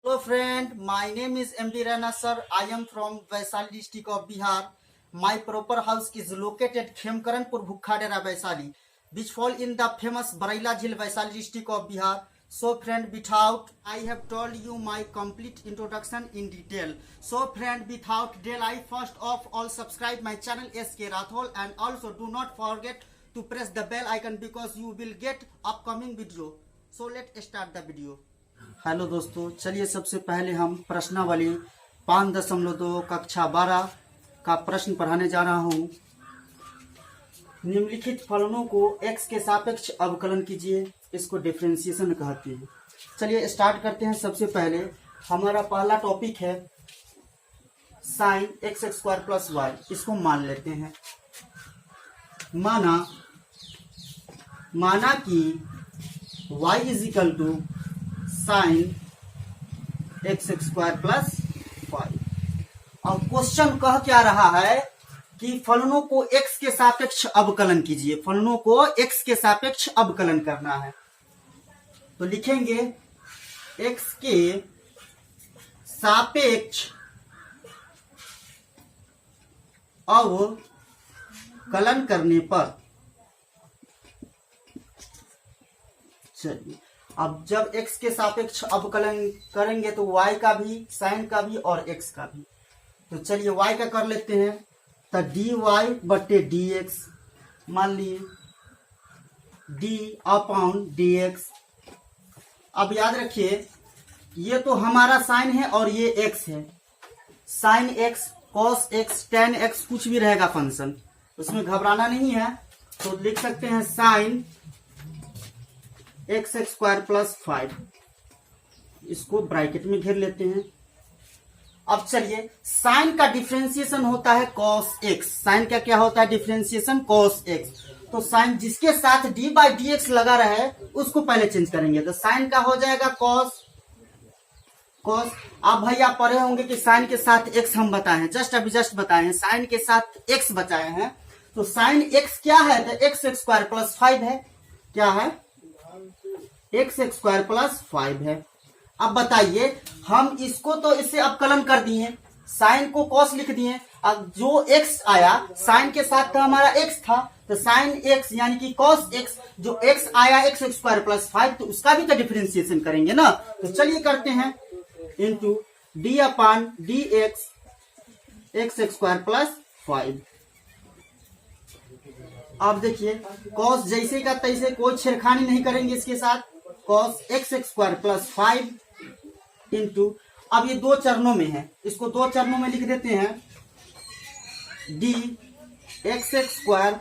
So friend, my name is MD Rana sir. I am from Vaishali district of Bihar. My proper house is located Khemkaranpur Bhukhadera Vaishali, which fall in the famous Baraila Jhil Vaishali district of Bihar. So friend, without I have told you my complete introduction in detail. So friend, without delay, I first of all subscribe my channel SK Rathol and also do not forget to press the bell icon because you will get upcoming video. So let's start the video. Hello दोस्तों, चलिए सबसे पहले हम प्रश्नावली 5.2 कक्षा 12 का प्रश्न पढ़ाने जा रहा हूँ। निम्नलिखित फलनों को x के सापेक्ष अवकलन कीजिए, इसको डिफरेंशिएशन कहते हैं। चलिए स्टार्ट करते हैं। सबसे पहले हमारा पहला टॉपिक है sine x square plus y. इसको मान लेते हैं। माना कि y is equal to sine x square plus y. और क्वेश्चन कह क्या रहा है कि फलनों को x के सापेक्ष अवकलन कीजिए। फलनों को x के सापेक्ष अवकलन करना है तो लिखेंगे x के सापेक्ष अवकलन करने पर, चलिए अब जब x के सापेक्ष अवकलन करेंगे तो y का भी, साइन का भी और x का भी। तो चलिए y का कर लेते हैं। तो dy बटे dx, मान लिए d अपॉन dx। अब याद रखिए ये तो हमारा साइन है और ये x है। Sine x, cos x, tan x कुछ भी रहेगा फंक्शन, उसमें घबराना नहीं है। तो लिख सकते हैं साइन एक्स स्क्वायर प्लस 5। इसको ब्रैकेट में घेर लेते हैं। अब चलिए साइन का डिफरेंशिएशन होता है कॉस एक्स। साइन का क्या होता है डिफरेंशिएशन? Cos x. तो साइन जिसके साथ डी बाई डी एक्स लगा रहा है उसको पहले चेंज करेंगे। तो साइन का हो जाएगा कॉस। आप भैया पढ़े होंगे कि साइन के साथ एक्स हम बताए हैं, जस्ट बताए हैं, साइन के साथ एक्स बचाए हैं। तो साइन एक्स क्या है? तो एक्स स्क्वायर प्लस 5 है। क्या है? एक्स स्क्वायर प्लस 5 है। अब बताइए, हम इसको तो इससे अवकलन कर दिए, साइन को कॉस लिख दिए। अब जो एक्स आया साइन के साथ तो हमारा एक्स था, तो साइन एक्स यानी कि कॉस एक्स, जो एक्स आया एक्स स्क्वायर प्लस 5, तो उसका भी तो डिफरेंशिएशन करेंगे ना। तो चलिए करते हैं। Into D upon d x, x square plus 5। अब देखिए कॉस जैसे का तैसे, कोई छेड़खानी नहीं करेंगे इसके साथ। Cos x square plus 5 into, अब ये दो चरणों में है, इसको दो चरणों में लिख देते हैं। D x square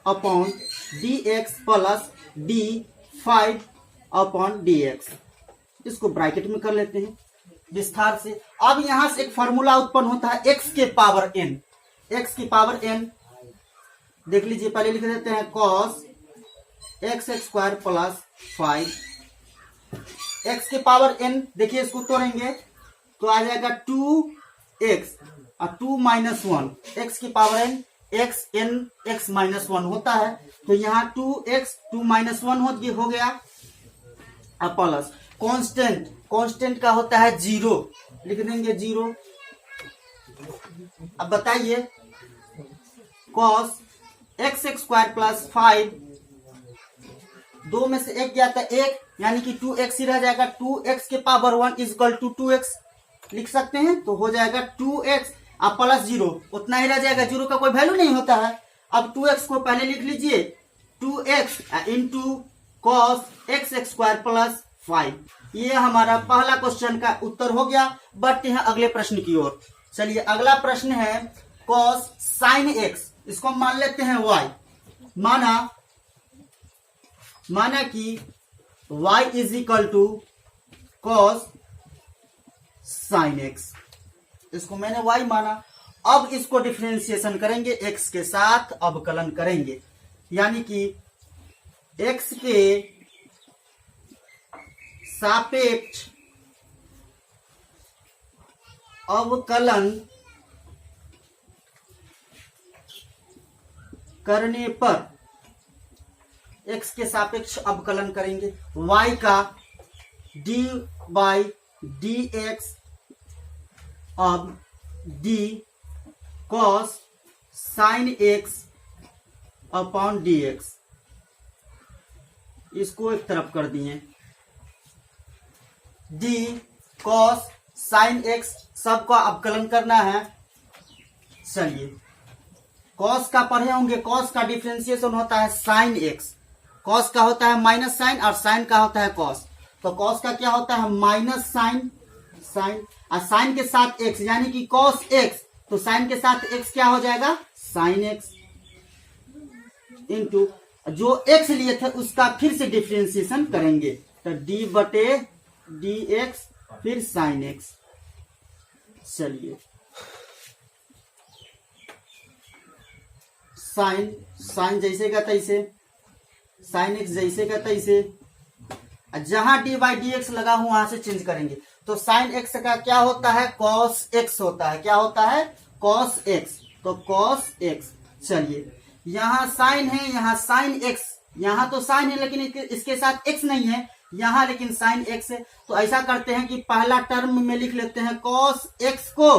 upon d x plus D 5 upon d x. इसको ब्रैकेट में कर लेते हैं विस्तार से। अब यहां से एक फॉर्मूला उत्पन्न होता है एक्स के पावर एन। एक्स की पावर एन देख लीजिए, पहले लिख देते हैं cos x square plus 5। X के पावर एन, देखिए इसको तोड़ेंगे तो आ जाएगा 2x और 2 माइनस 1। एक्स की power n, x n x minus 1 होता है। तो यहाँ 2x 2 माइनस 1 हो गया। अब प्लस कांस्टेंट का होता है 0, लिख देंगे 0। अब बताइए कॉस एक्स स्क्वायर प्लस 5, दो में से एक गया था एक, यानी कि 2x ही रह जाएगा। 2x के power 1 is equal to 2x लिख सकते हैं। तो हो जाएगा 2x अब प्लस 0, उतना ही रह जाएगा, 0 का कोई वैल्यू नहीं होता है। अब 2x को पहले लिख लीजिए 2x into cos x square plus 5। ये हमारा पहला क्वेश्चन का उत्तर हो गया। बढ़ते हैं अगले प्रश्न की ओर। चलिए अगला प्रश्न है कॉस साइन एक्स। इसको मान लेते हैं y। माना कि y is equal to cos sine x. इसको मैंने y माना। अब इसको डिफरेंशिएशन करेंगे, x के साथ अवकलन करेंगे, यानी कि x के सापेक्ष अवकलन करने पर, x के सापेक्ष अवकलन करेंगे y का dy बाई डी एक्स अब D cos sine x upon d x, इसको एक तरफ कर दिए। डी कॉस साइन एक्स सबका अवकलन करना है। चलिए, कॉस का पढ़े होंगे, कॉस का डिफरेंशिएशन होता है साइन एक्स। कॉस का होता है माइनस साइन और साइन का होता है कॉस। तो कॉस का क्या होता है माइनस साइन, साइन और साइन के साथ एक्स यानी कि कॉस एक्स, तो साइन के साथ एक्स क्या हो जाएगा साइन एक्स, इंटू जो एक्स लिए थे उसका फिर से डिफरेंशिएशन करेंगे, तो डी बटे डी एक्स फिर साइन एक्स। चलिए, साइन साइन जैसे का तैसे, साइन एक्स जैसे का तैसे, जहां डी बाई डी एक्स लगा हूं वहां से चेंज करेंगे। तो साइन एक्स का क्या होता है कॉस एक्स होता है, क्या होता है कॉस एक्स, तो कॉस एक्स। चलिए, यहाँ साइन है, यहाँ साइन एक्स, यहाँ तो साइन है लेकिन इसके साथ एक्स नहीं है यहाँ, लेकिन साइन एक्स है। तो ऐसा करते हैं कि पहला टर्म में लिख लेते हैं कॉस एक्स को,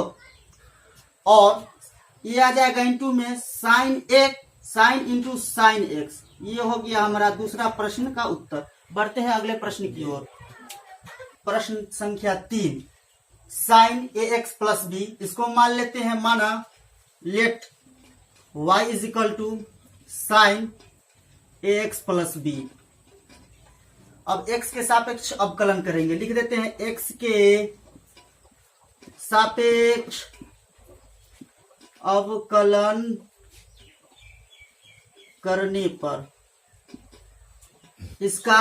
और ये आ जाएगा इंटू में sine x, sine into sine x. ये हो गया हमारा दूसरा प्रश्न का उत्तर। बढ़ते हैं अगले प्रश्न की ओर। प्रश्न संख्या 3, साइन ए एक्स प्लस बी, इसको मान लेते हैं माना let y is equal to sine A x plus b. अब x के सापेक्ष अवकलन करेंगे, लिख देते हैं x के सापेक्ष अवकलन करने पर इसका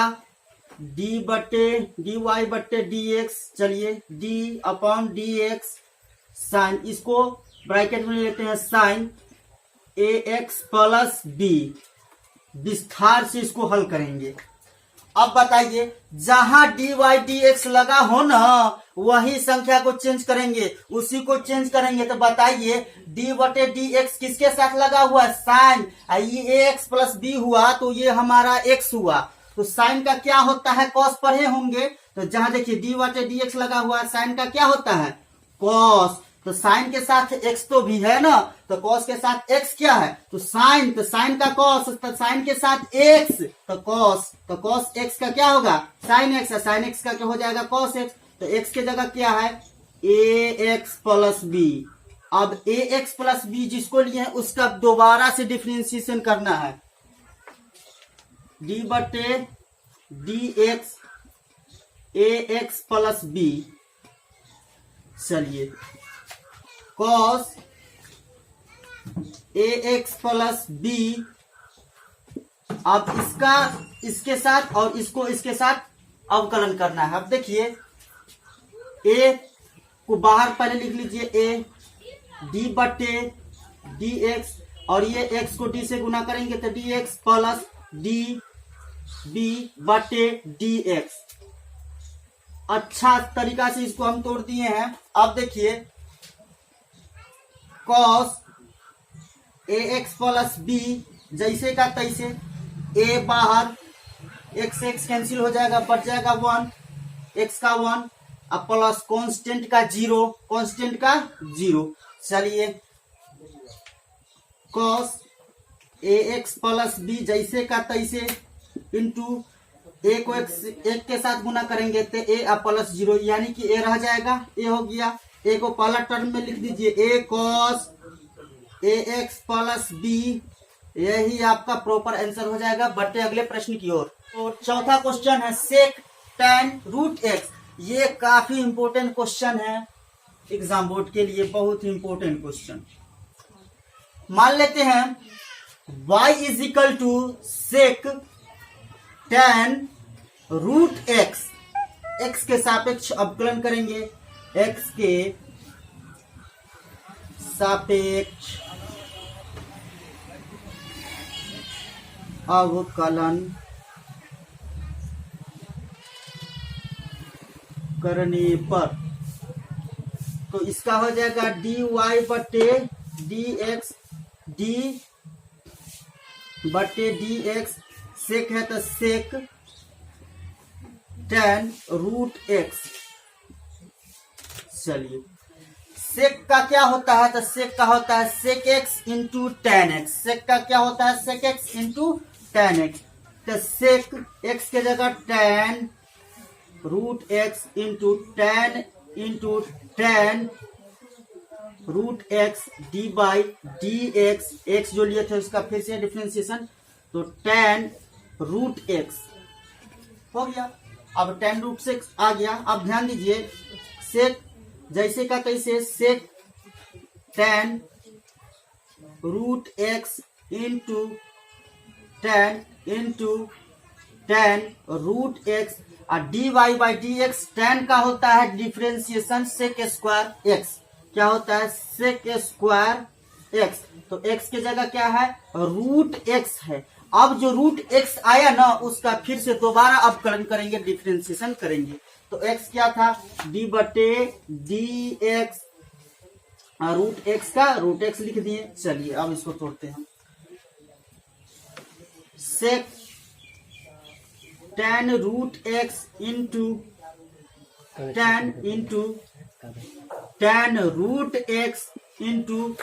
d बटे डी वाई बटे डी एक्स, चलिए d upon d x sine, इसको ब्रैकेट में लेते हैं साइन ए एक्स प्लस बी। विस्तार से इसको हल करेंगे। अब बताइए, जहां डी वाई डी एक्स लगा हो ना वही संख्या को चेंज करेंगे, उसी को चेंज करेंगे। तो बताइए डी बटे डी एक्स किसके साथ लगा हुआ है साइन, ये ए एक्स प्लस बी हुआ तो ये हमारा एक्स हुआ, तो साइन का क्या होता है कॉस पढ़े होंगे। तो जहां देखिए डी बटे डी एक्स लगा हुआ है, साइन का क्या होता है कॉस, तो साइन के साथ एक्स तो भी है ना, तो कॉस के साथ एक्स क्या है तो साइन, तो साइन का कॉस, तो साइन के साथ एक्स तो कॉस, तो कॉस एक्स का क्या होगा साइन एक्स, साइन एक्स का क्या हो जाएगा कॉस एक्स। तो एक्स की जगह क्या है ए एक्स प्लस बी। अब ए एक्स प्लस बी जिसको लिए है उसका दोबारा से डिफरेंशिएशन करना है, डी बटे डी एक्स ए एक्स प्लस बी। चलिए, cos A x plus b, अब इसका इसके साथ और इसको इसके साथ अवकलन करना है। अब देखिए ए को बाहर पहले लिख लीजिए, ए डी बटे डी एक्स, और ये एक्स को डी से गुना करेंगे तो d x plus d b बटे डी एक्स। अच्छा तरीका से इसको हम तोड़ दिए हैं। अब देखिए cos A x plus b जैसे का तैसे, ए बाहर, एक्स एक्स कैंसिल हो जाएगा, बच जाएगा 1, एक्स का 1 अब प्लस कांस्टेंट का 0, कांस्टेंट का 0। चलिए, cos A x plus b जैसे का तैसे इंटू ए को एक्स एक के साथ गुना करेंगे तो ए प्लस 0 यानी कि ए रह जाएगा, ए हो गया। ए को पहला टर्म में लिख दीजिए ए cos A x plus B, यही आपका प्रॉपर आंसर हो जाएगा। बढ़ते अगले प्रश्न की ओर। तो चौथा क्वेश्चन है सेक tan रूट एक्स। ये काफी इंपोर्टेंट क्वेश्चन है एग्जाम बोर्ड के लिए, बहुत इंपोर्टेंट क्वेश्चन। मान लेते हैं y is equal to sec tan root x, x के सापेक्ष अवकलन करेंगे, एक्स के सापेक्ष अवकलन करने पर तो इसका हो जाएगा डी वाई बटे डी एक्स, डी बटे डी एक्स, सेक है तो सेक tan रूट एक्स चलिए सेक का क्या होता है, तो सेक का होता है sec x into tan x. Sec का क्या होता है, sec x into tan x. तो सेक एक्स के जगह tan root x into tan root x d by d x जो लिए थे उसका फिर से डिफ्रेंसिएशन, तो टेन रूट एक्स हो गया। अब टेन रूट से आ गया। अब ध्यान दीजिए सेक जैसे का तैसे sec tan root x into tan root x और d y by d x. Tan का होता है डिफ्रेंसिएशन सेक स्क्वायर एक्स। क्या होता है, सेक स्क्वायर एक्स। तो एक्स की जगह क्या है, रूट एक्स है। अब जो रूट एक्स आया ना उसका फिर से दोबारा अवकलन करेंगे, डिफ्रेंसिएशन करेंगे। तो एक्स क्या था, डी बटे डी एक्स, रूट एक्स का रूट एक्स लिख दिए। चलिए अब इसको तोड़ते हैं। Sec tan root x into tan root x into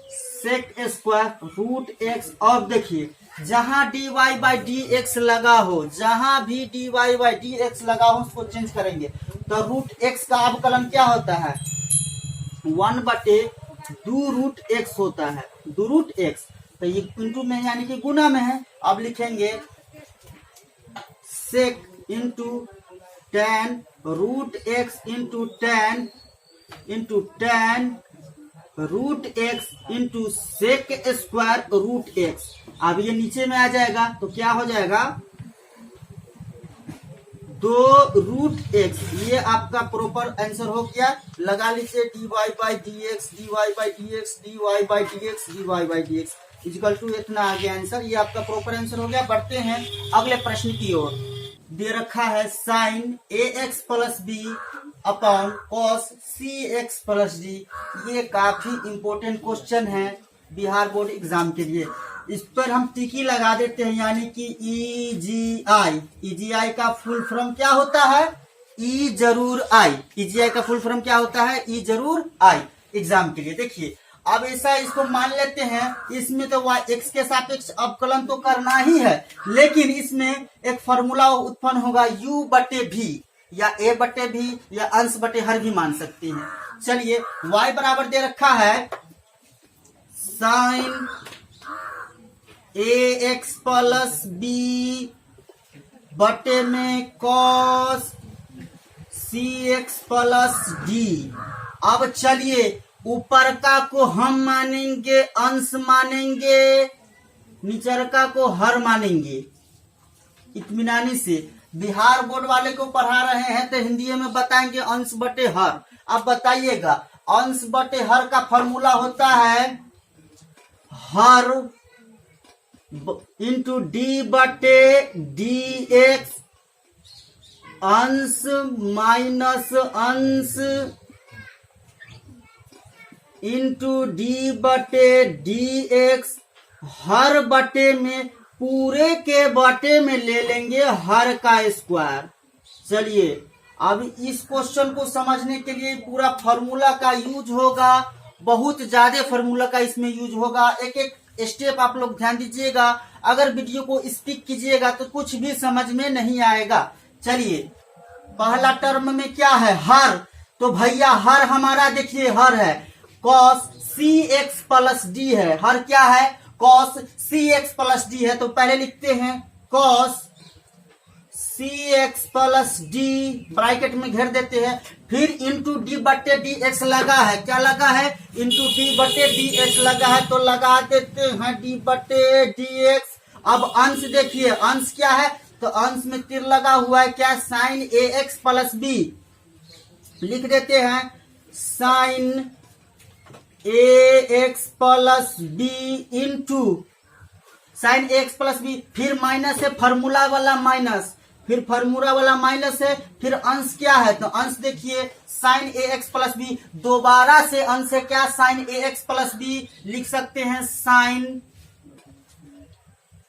sec square root x. अब देखिए जहां d y by d x लगा हो, जहां भी d y by d x लगा हो उसको चेंज करेंगे। तो रूट एक्स का अवकलन क्या होता है, 1 बटे दो रूट एक्स होता है, दो रूट एक्स। तो ये इंटू में यानी कि गुना में है। अब लिखेंगे sec into tan root x into tan root x into sec square root x. अब ये नीचे में आ जाएगा तो क्या हो जाएगा, दो रूट एक्स। ये आपका प्रॉपर आंसर हो गया। लगा लीजिए d y by d x, d y by d x, d y by d x, d y by d x equal to इतना आ गया आंसर। ये आपका प्रॉपर आंसर हो गया। बढ़ते हैं अगले प्रश्न की ओर। दे रखा है साइन ए x plus B upon cos सी एक्स प्लस डी। ये काफी इंपॉर्टेंट क्वेश्चन है बिहार बोर्ड एग्जाम के लिए। इस पर हम टिकी लगा देते हैं, यानी कि EGI। EGI का फुल फॉर्म क्या होता है, ई जरूर आई। EGI का फुल फॉर्म क्या होता है, ई जरूर आई। एग्जाम के लिए देखिए अब ऐसा इसको मान लेते हैं, इसमें तो y x के सापेक्ष अवकलन तो करना ही है, लेकिन इसमें एक फॉर्मूला उत्पन्न होगा u बटे v या a बटे v या अंश बटे हर भी मान सकते हैं। चलिए y बराबर दे रखा है साइन ax प्लस बी बटे में कॉस cx प्लस डी। अब चलिए ऊपर का को हम मानेंगे अंश मानेंगे, नीचर का को हर मानेंगे। इत्मीनानी से बिहार बोर्ड वाले को पढ़ा रहे हैं तो हिंदी में बताएंगे अंश बटे हर। अब बताइएगा अंश बटे हर का फॉर्मूला होता है हर इंटू डी बटे डी एक्स अंश माइनस अंश इंटू डी बटे डी एक्स हर बटे में पूरे के बटे में ले लेंगे हर का स्क्वायर। चलिए अब इस क्वेश्चन को समझने के लिए पूरा फॉर्मूला का यूज होगा, बहुत ज्यादा फॉर्मूला का इसमें यूज होगा। एक एक स्टेप आप लोग ध्यान दीजिएगा, अगर वीडियो को स्किप कीजिएगा तो कुछ भी समझ में नहीं आएगा। चलिए पहला टर्म में क्या है, हर। तो भैया हर हमारा देखिए हर है कॉस सी एक्स प्लस डी है। हर क्या है, कॉस सी एक्स प्लस डी है। तो पहले लिखते हैं कॉस सी एक्स प्लस डी, ब्रैकेट में घेर देते हैं, फिर इंटू डी बटे डी एक्स लगा है। क्या लगा है, इंटू डी बटे डी एक्स लगा है, तो लगा देते हैं डी बटे डी एक्स। अब अंश देखिए, अंश क्या है, तो अंश में तीर लगा हुआ है, क्या, साइन ए एक्स प्लस बी। लिख देते हैं साइन ए x plus B into sine ए एक्स प्लस बी, फिर माइनस है, फार्मूला वाला माइनस, फिर फार्मूला वाला माइनस है, फिर अंश क्या है, तो अंश देखिए साइन ए एक्स प्लस बी, दोबारा से अंश है क्या, साइन ए एक्स प्लस बी। लिख सकते हैं साइन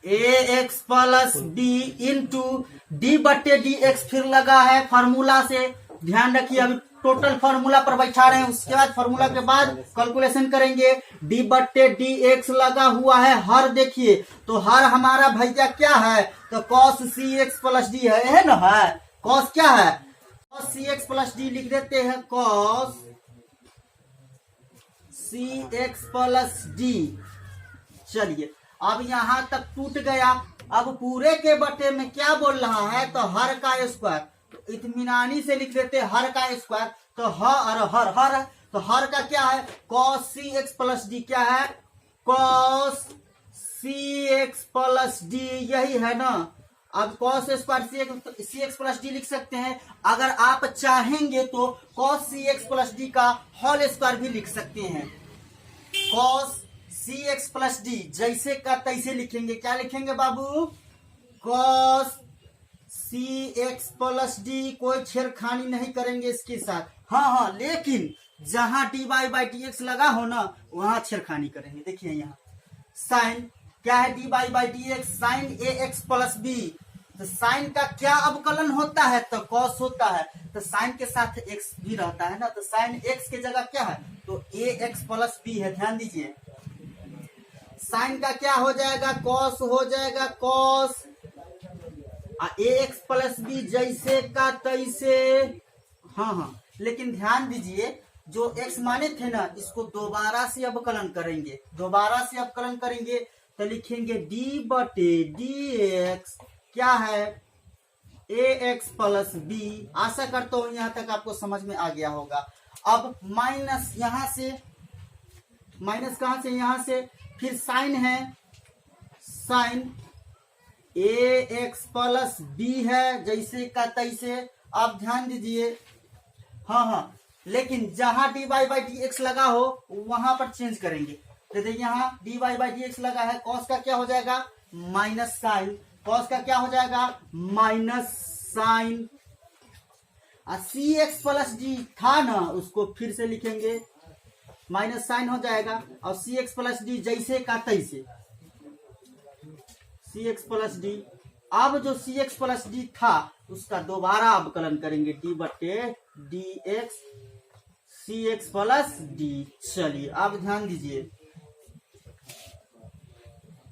ए x plus B into d बटे डी एक्स, फिर लगा है फार्मूला से। ध्यान रखिए, अभी टोटल फार्मूला पर बैठा रहे हैं। उसके बाद फार्मूला के बाद कैलकुलेशन करेंगे। डी बट्टे डी एक्स लगा हुआ है हर, देखिए तो हर हमारा भैया क्या है, तो कॉस सी एक्स प्लस डी है ना, है कॉस क्या है, कॉस सी एक्स प्लस डी लिख देते हैं, कॉस सी एक्स प्लस डी। चलिए अब यहां तक टूट गया। अब पूरे के बटे में क्या बोल रहा है, तो हर का स्क्वायर, तो इत्मीनानी से लिख देते हैं हर का स्क्वायर, तो हर तो हर का क्या है, कॉस सी एक्स प्लस डी क्या है, कॉस सी एक्स प्लस डी, यही है ना। अब cos square C x plus D लिख सकते हैं। अगर आप चाहेंगे तो कॉस सी एक्स प्लस डी का होल स्क्वायर भी लिख सकते हैं। कॉस सी एक्स प्लस डी जैसे का तैसे लिखेंगे, क्या लिखेंगे बाबू, कॉस सी एक्स प्लस डी, कोई छेड़खानी नहीं करेंगे इसके साथ। हाँ, लेकिन जहां d y by d x लगा हो ना, वहां छेड़खानी करेंगे। देखिए यहाँ साइन क्या है, d y by d x, sine A x plus b, तो साइन का क्या अवकलन होता है, तो कॉस होता है, तो साइन के साथ एक्स भी रहता है ना, तो साइन एक्स की जगह क्या है, तो ए एक्स प्लस बी है। ध्यान दीजिए, साइन का क्या हो जाएगा, कॉस हो जाएगा, cos A x plus b जैसे का तैसे। हाँ, लेकिन ध्यान दीजिए जो एक्स माने थे ना, इसको दोबारा से अवकलन करेंगे, दोबारा से अवकलन करेंगे तो लिखेंगे डी बटे डी एक्स क्या है, ए एक्स प्लस बी। आशा करता हूं यहां तक आपको समझ में आ गया होगा। अब माइनस यहां से, माइनस कहां से, यहां से, फिर साइन है, साइन ए एक्स प्लस बी है जैसे का तैसे। आप ध्यान दीजिए, हाँ, लेकिन जहां d y by d x लगा हो वहां पर चेंज करेंगे। तो देखिए यहाँ d y by d x लगा है, कॉस का क्या हो जाएगा, माइनस साइन, कॉस का क्या हो जाएगा, minus sign. C x plus D था ना, उसको फिर से लिखेंगे, माइनस साइन हो जाएगा, और सी एक्स प्लस डी जैसे का तैसे, सी एक्स प्लस डी। अब जो सी एक्स प्लस डी था उसका दोबारा अवकलन करेंगे, डी बटे डी एक्स सी एक्स प्लस डी। चलिए अब ध्यान दीजिए,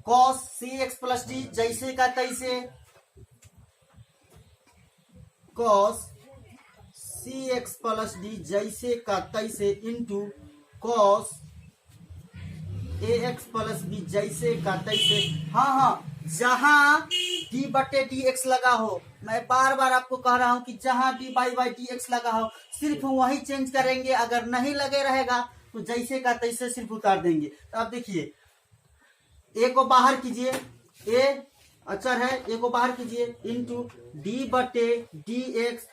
कॉस सी एक्स प्लस डी जैसे का तैसे, कॉस सी एक्स प्लस डी जैसे का तैसे इंटू कॉस ए एक्स प्लस बी जैसे का तैसे। हाँ, जहां डी बटे डी एक्स लगा हो, मैं बार बार आपको कह रहा हूं कि जहां D by by d x लगा हो सिर्फ वही चेंज करेंगे, अगर नहीं लगे रहेगा तो जैसे का तैसे सिर्फ उतार देंगे। तो आप देखिए, ए को बाहर कीजिए, ए अचर है, ए को बाहर कीजिए, इंटू डी बटे डी एक्स,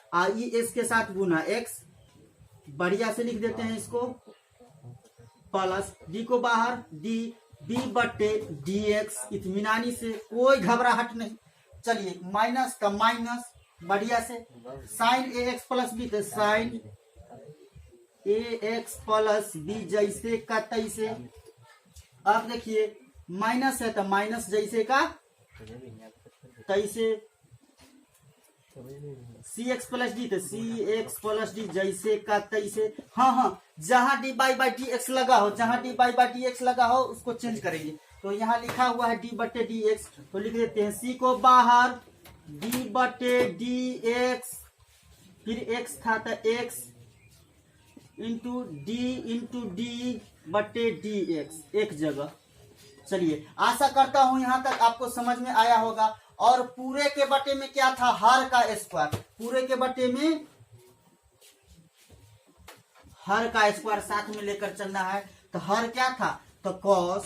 एस के साथ गुना एक्स, बढ़िया से लिख देते हैं इसको, प्लस डी को बाहर, डी बी बटे डी एक्स, इत्मीनानी से, कोई घबराहट नहीं। चलिए माइनस का माइनस, बढ़िया से, साइन ए एक्स प्लस बी, तो साइन ए एक्स प्लस बी जैसे का तैसे। अब देखिए माइनस है तो माइनस जैसे का तैसे, सी एक्स प्लस डी तो सी एक्स प्लस डी जैसे का तैसे। हाँ, जहां D by by d x लगा हो, जहां D by by d x लगा हो उसको चेंज करेंगे। तो यहाँ लिखा हुआ है डी बटे डी एक्स, तो लिख देते हैं सी को बाहर, डी बटे डी एक्स, फिर एक्स था तो एक्स इंटू डी बटे डी एक्स, एक जगह। चलिए आशा करता हूं यहां तक आपको समझ में आया होगा। और पूरे के बटे में क्या था, हर का स्क्वायर, पूरे के बटे में हर का स्क्वायर साथ में लेकर चलना है। तो हर क्या था, तो कॉस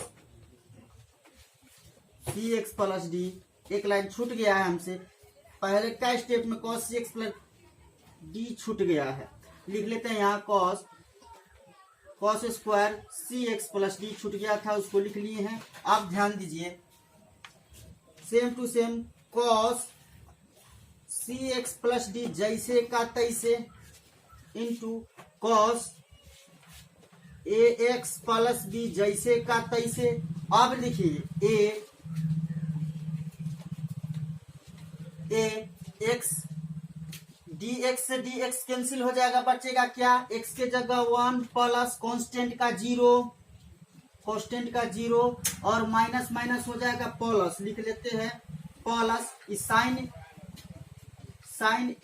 सी एक्स प्लस डी, एक लाइन छूट गया है हमसे, पहले का स्टेप में कॉस सी एक्स प्लस डी छूट गया है, लिख लेते हैं यहाँ cos square C x plus D छूट गया था, उसको लिख लिए हैं। आप ध्यान दीजिए, same to same, cos C x plus d जैसे का तैसे इंटू कॉस ए एक्स प्लस बी जैसे का तैसे। अब लिखिए ए एक्स dx से dx कैंसिल हो जाएगा, बचेगा क्या, x के जगह 1 प्लस कांस्टेंट का 0 और माइनस माइनस हो जाएगा प्लस, लिख लेते हैं plus sign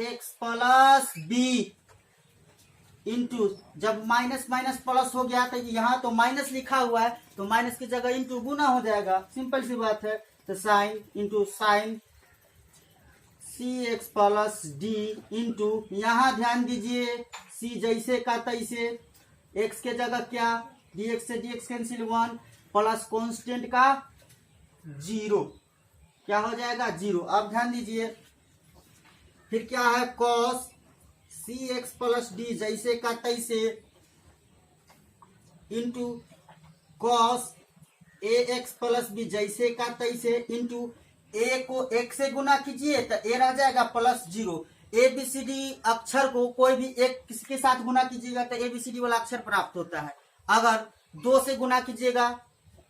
ax plus b into, जब माइनस माइनस प्लस हो गया तो यहाँ तो माइनस लिखा हुआ है तो माइनस की जगह इंटू गुना हो जाएगा, सिंपल सी बात है। तो sine into sine C x plus D into, यहाँ ध्यान दीजिए c जैसे का तैसे, x के जगह क्या, dx से dx कैंसिल 1 प्लस कांस्टेंट का 0, क्या हो जाएगा 0। अब ध्यान दीजिए फिर क्या है, cos सी एक्स प्लस डी जैसे का तैसे इंटू कॉस ए एक्स प्लस बी जैसे का तैसे इंटू ए को एक से गुना कीजिए तो ए रह जाएगा plus 0। A B C D अक्षर को कोई भी एक किसके साथ गुना कीजिएगा तो ए बी सी डी वाला अक्षर प्राप्त होता है। अगर 2 से गुना कीजिएगा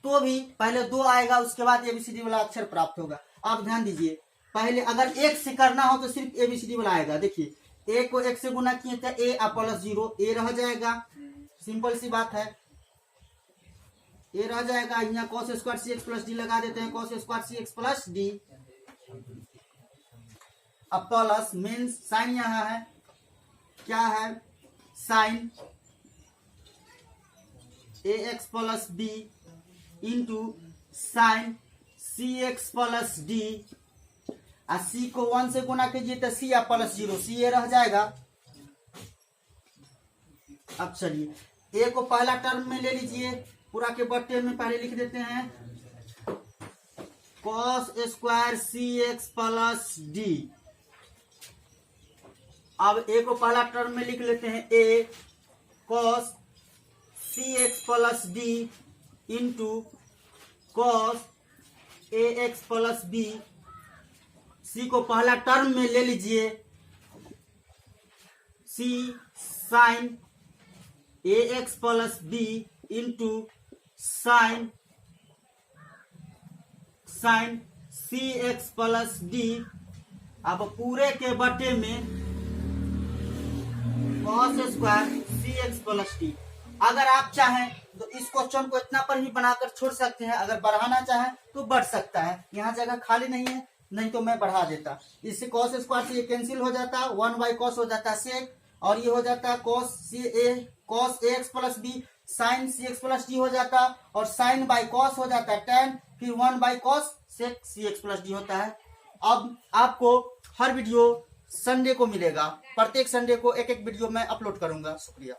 तो भी पहले 2 आएगा, उसके बाद ए बी सी डी वाला अक्षर प्राप्त होगा। अब ध्यान दीजिए, पहले अगर 1 से करना हो तो सिर्फ ए बी सी डी वाला आएगा। देखिए ए को 1 से गुना किए तो ए प्लस 0, ए रह जाएगा, सिंपल सी बात है, ए रह जाएगा। यहाँ cos square C x plus D लगा देते हैं, cos square C x plus D. अब प्लस मीन्स साइन यहाँ है, क्या है, साइन ए x plus B into sine C x plus D, और सी को 1 से गुना कीजिए तो सी प्लस 0, सी ए रह जाएगा। अब चलिए ए को पहला टर्म में ले लीजिए, पूरा के बट्टे में पहले लिख देते हैं cos square C x plus D. अब ए को पहला टर्म में लिख लेते हैं A cos C x plus D into cos A x plus B. C को पहला टर्म में ले लीजिए, सी साइन ए x plus B into sine C x plus D. अब पूरे के बटे में cos square C x plus D. अगर आप चाहें तो इस क्वेश्चन को इतना पर ही बनाकर छोड़ सकते हैं, अगर बढ़ाना चाहें तो बढ़ सकता है, यहाँ जगह खाली नहीं है, नहीं तो मैं बढ़ा देता। इससे कॉस स्क्वायर से ये कैंसिल हो जाता, 1 बाई कॉस हो जाता सेक, और ये हो जाता cos A x plus B sign C x plus D हो जाता, और साइन बाई कॉस हो जाता tan, फिर 1 by cos sec c x plus d होता है। अब आपको हर वीडियो संडे को मिलेगा, प्रत्येक संडे को एक एक वीडियो मैं अपलोड करूंगा। शुक्रिया।